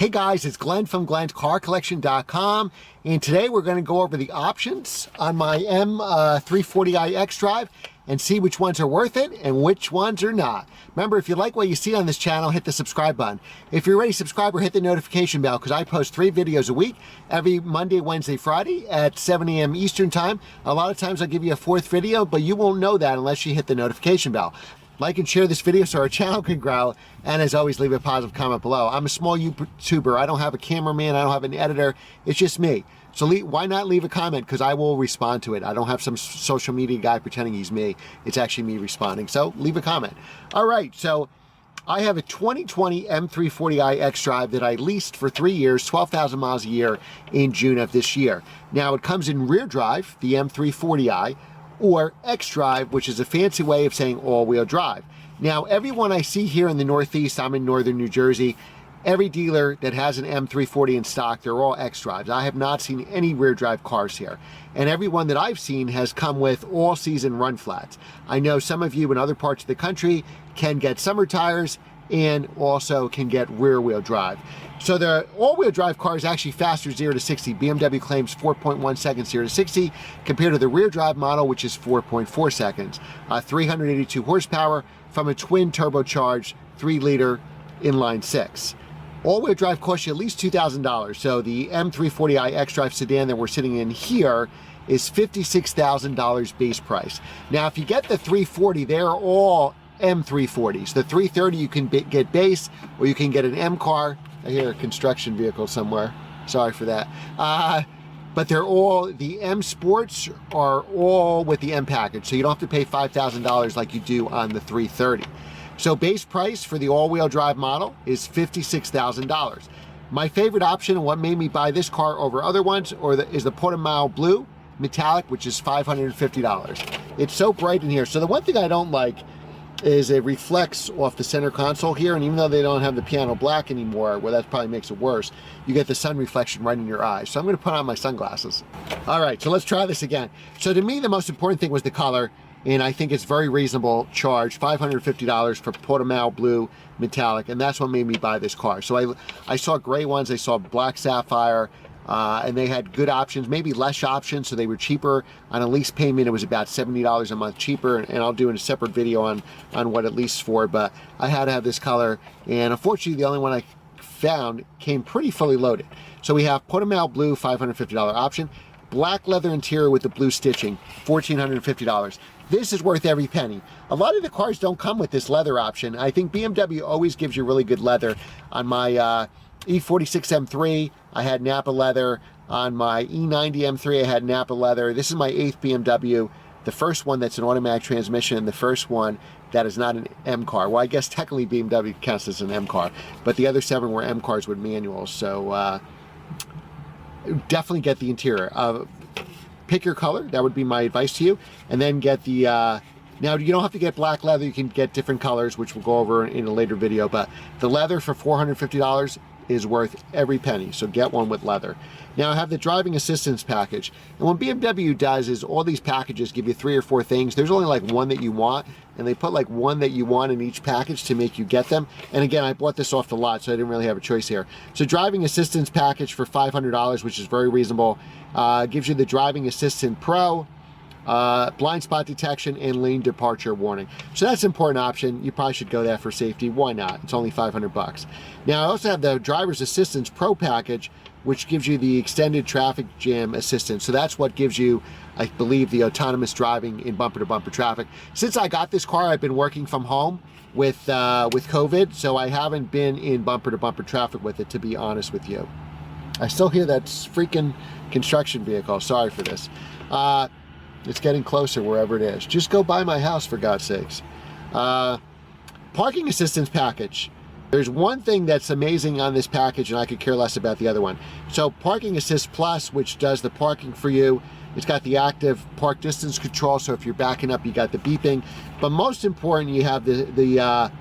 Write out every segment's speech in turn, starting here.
Hey guys, it's Glenn from glenscarcollection.com, and today we're going to go over the options on my M340i XDrive and see which ones are worth it and which ones are not. Remember, if you like what you see on this channel, hit the subscribe button. If you're already a subscriber, hit the notification bell, because I post 3 videos a week, every Monday, Wednesday, Friday at 7 a.m. Eastern time. A lot of times I'll give you a 4th video, but you won't know that unless you hit the notification bell. Like and share this video so our channel can grow, and as always, leave a positive comment below. I'm a small YouTuber. I don't have a cameraman, I don't have an editor, it's just me. So why not leave a comment, because I will respond to it. I don't have some social media guy pretending he's me. It's actually me responding, so leave a comment. All right, so I have a 2020 M340i XDrive that I leased for 3 years, 12,000 miles a year in June of this year. Now it comes in rear drive, the M340i, or XDrive, which is a fancy way of saying all-wheel drive. Now, everyone I see here in the Northeast, I'm in northern New Jersey, every dealer that has an M340 in stock, they're all XDrives. I have not seen any rear drive cars here. And everyone that I've seen has come with all-season run flats. I know some of you in other parts of the country can get summer tires and also can get rear-wheel drive. So the all-wheel drive car is actually faster 0 to 60. BMW claims 4.1 seconds 0 to 60 compared to the rear drive model, which is 4.4 seconds. 382 horsepower from a twin turbocharged 3-liter inline 6. All-wheel drive costs you at least $2,000. So the M340i XDrive sedan that we're sitting in here is $56,000 base price. Now, if you get the 340, they're all M340s. The 330 you can get base, or you can get an M car. I hear a construction vehicle somewhere. Sorry for that. But they're all, the M Sports are all with the M package, so you don't have to pay $5,000 like you do on the 330. So base price for the all-wheel drive model is $56,000. My favorite option, and what made me buy this car over other ones, is the Portimao Blue Metallic, which is $550. It's so bright in here. So the one thing I don't like is it reflects off the center console here, and even though they don't have the piano black anymore, well, that probably makes it worse, you get the sun reflection right in your eyes. So I'm going to put on my sunglasses. All right, so let's try this again. So to me, the most important thing was the color, and I think it's very reasonable charge, $550 for Portimao Blue Metallic, and that's what made me buy this car. So I saw gray ones, I saw black sapphire, and they had good options, maybe less options, so they were cheaper. On a lease payment, it was about $70 a month cheaper, and I'll do a separate video on what it leased for, but I had to have this color, and unfortunately, the only one I found came pretty fully loaded. So we have Portimao Blue, $550 option, black leather interior with the blue stitching, $1,450. This is worth every penny. A lot of the cars don't come with this leather option. I think BMW always gives you really good leather. On my E46 M3, I had Napa leather. On my E90 M3, I had Napa leather. This is my 8th BMW, the first one that's an automatic transmission, and the first one that is not an M car. Well, I guess technically BMW counts as an M car, but the other 7 were M cars with manuals, so definitely get the interior. Pick your color, that would be my advice to you, and then get the, now you don't have to get black leather, you can get different colors, which we'll go over in a later video, but the leather for $450 is worth every penny, so get one with leather. Now I have the driving assistance package, and what BMW does is all these packages give you 3 or 4 things. There's only like one that you want, and they put like one that you want in each package to make you get them. And again, I bought this off the lot, so I didn't really have a choice here. So driving assistance package for $500, which is very reasonable, gives you the driving assistant pro, blind spot detection, and lane departure warning. So that's an important option. You probably should go there for safety. Why not? It's only $500. Now I also have the driver's assistance pro package, which gives you the extended traffic jam assistance. So that's what gives you, I believe, the autonomous driving in bumper-to-bumper traffic. Since I got this car, I've been working from home with COVID, so I haven't been in bumper-to-bumper traffic with it, to be honest with you. I still hear that freaking construction vehicle. Sorry for this. It's getting closer wherever it is. Just go by my house, for God's sakes. Parking assistance package. There's one thing that's amazing on this package, and I could care less about the other one. So Parking Assist Plus, which does the parking for you. It's got the active park distance control, so if you're backing up, you got the beeping. But most important, you have the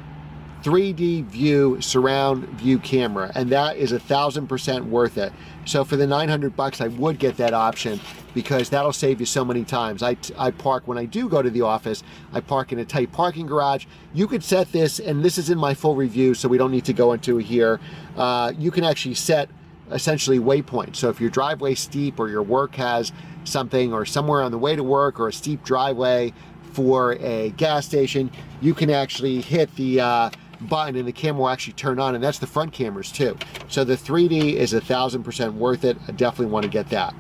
3D view surround view camera, and that is 1,000% worth it. So for the 900 bucks, I would get that option because that'll save you so many times. I park, when I do go to the office, I park in a tight parking garage. You could set this, and this is in my full review, so we don't need to go into it here. You can actually set essentially waypoints. So if your driveway's steep or your work has something, or somewhere on the way to work, or a steep driveway for a gas station, you can actually hit the button and the camera will actually turn on, and that's the front cameras too. So the 3D is 1,000% worth it. I definitely want to get that.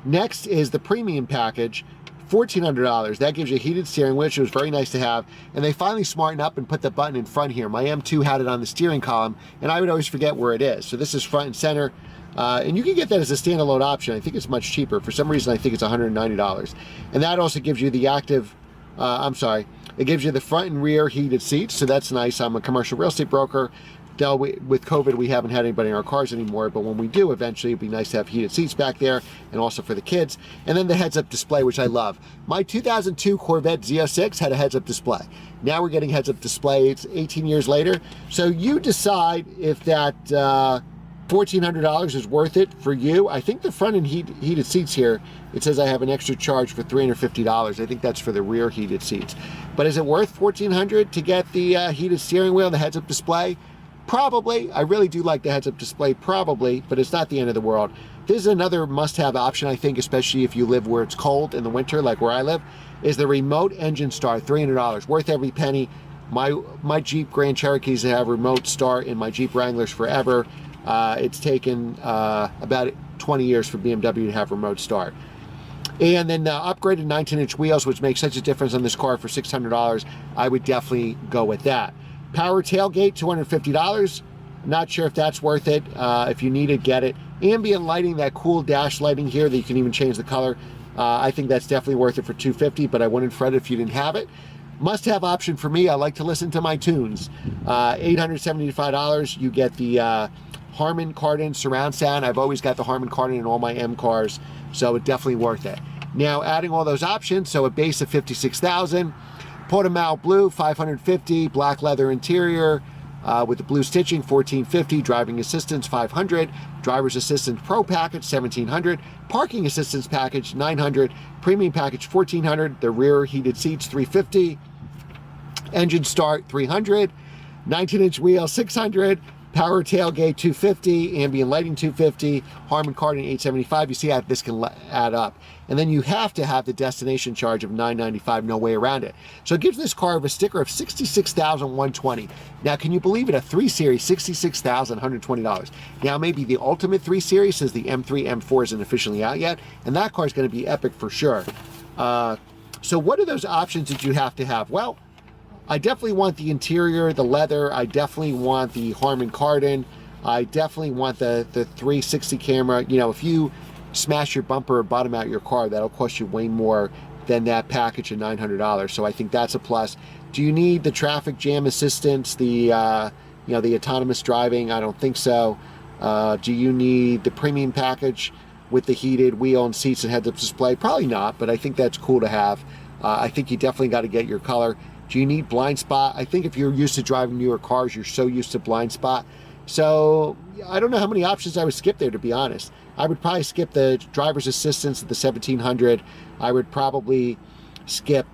Next is the premium package, $1,400. That gives you a heated steering wheel, which was very nice to have. And they finally smartened up and put the button in front here. My M2 had it on the steering column, and I would always forget where it is. So this is front and center. And you can get that as a standalone option. I think it's much cheaper. For some reason, I think it's $190. And that also gives you the active, it gives you the front and rear heated seats, so that's nice. I'm a commercial real estate broker. With COVID, we haven't had anybody in our cars anymore, but when we do, eventually, it'd be nice to have heated seats back there, and also for the kids. And then the heads-up display, which I love. My 2002 Corvette Z06 had a heads-up display. Now we're getting heads-up display. It's 18 years later. So you decide if that $1,400 is worth it for you. I think the front and heated seats here, it says I have an extra charge for $350. I think that's for the rear heated seats. But is it worth $1,400 to get the heated steering wheel, the heads-up display? Probably. I really do like the heads-up display, probably, but it's not the end of the world. This is another must-have option, I think, especially if you live where it's cold in the winter, like where I live, is the remote engine start, $300, worth every penny. My Jeep Grand Cherokees have remote start, and my Jeep Wranglers forever. It's taken about 20 years for BMW to have remote start. And then upgraded 19-inch wheels, which makes such a difference on this car for $600. I would definitely go with that. Power tailgate, $250. Not sure if that's worth it. If you need it, get it. Ambient lighting, that cool dash lighting here that you can even change the color. I think that's definitely worth it for $250, but I wouldn't fret if you didn't have it. Must-have option for me, I like to listen to my tunes. $875, you get the Harman Kardon surround sound. I've always got the Harman Kardon in all my M cars, so it's definitely worth it. Now, adding all those options, so a base of $56,000, Portimao blue, $550, black leather interior with the blue stitching, $1,450, driving assistance, $500, driver's assistance pro package, $1,700, parking assistance package, $900, premium package, $1,400, the rear heated seats, $350, engine start, $300, 19-inch wheel, $600, power tailgate, $250, ambient lighting, $250, Harman Kardon, $875. You see how this can add up. And then you have to have the destination charge of $995, no way around it. So it gives this car a sticker of $66,120. Now, can you believe it? A 3 Series, $66,120. Now, maybe the Ultimate 3 Series, says the M3, M4 isn't officially out yet, and that car is going to be epic for sure. So what are those options that you have to have? Well, I definitely want the interior, the leather. I definitely want the Harman Kardon. I definitely want the 360 camera. You know, if you smash your bumper or bottom out your car, that'll cost you way more than that package of $900. So I think that's a plus. Do you need the traffic jam assistance, the the autonomous driving? I don't think so. Do you need the premium package with the heated wheel and seats and heads-up display? Probably not, but I think that's cool to have. I think you definitely got to get your color. Do you need blind spot? I think if you're used to driving newer cars, you're so used to blind spot. So I don't know how many options I would skip there, to be honest. I would probably skip the driver's assistance at the $1,700. I would probably skip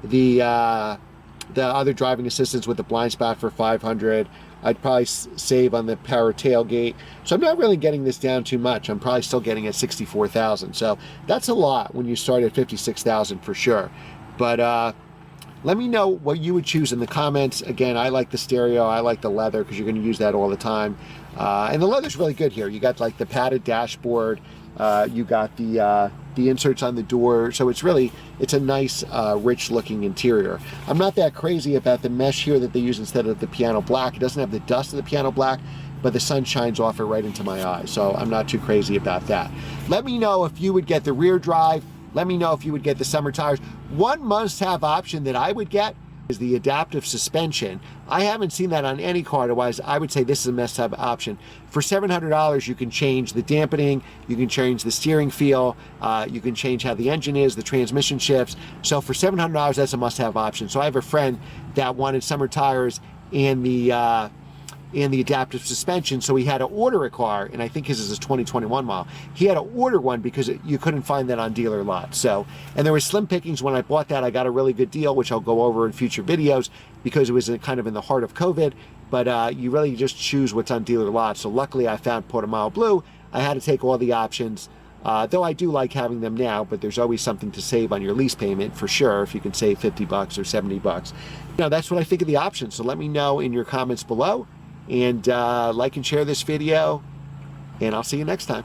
the other driving assistance with the blind spot for $500. I'd probably save on the power tailgate. So I'm not really getting this down too much. I'm probably still getting at $64,000. So that's a lot when you start at $56,000 for sure. But let me know what you would choose in the comments. Again, I like the stereo. I like the leather because you're going to use that all the time. And the leather's really good here. You got like the padded dashboard. You got the inserts on the door. So it's a nice, rich looking interior. I'm not that crazy about the mesh here that they use instead of the piano black. It doesn't have the dust of the piano black, but the sun shines off it right into my eyes. So I'm not too crazy about that. Let me know if you would get the rear drive. Let me know if you would get the summer tires. One must-have option that I would get is the adaptive suspension. I haven't seen that on any car, otherwise I would say this is a must-have option. For $700, you can change the dampening, you can change the steering feel, you can change how the engine is, the transmission shifts. So for $700, that's a must-have option. So I have a friend that wanted summer tires and the adaptive suspension, so he had to order a car, and I think his is a 2021 model. He had to order one because you couldn't find that on dealer lots. So, and there was slim pickings when I bought that. I got a really good deal, which I'll go over in future videos because it was kind of in the heart of COVID, but you really just choose what's on dealer lots. So luckily I found Portimao Blue. I had to take all the options, though I do like having them now, but there's always something to save on your lease payment for sure if you can save 50 bucks or 70 bucks. Now that's what I think of the options, so let me know in your comments below. And like and share this video, and I'll see you next time.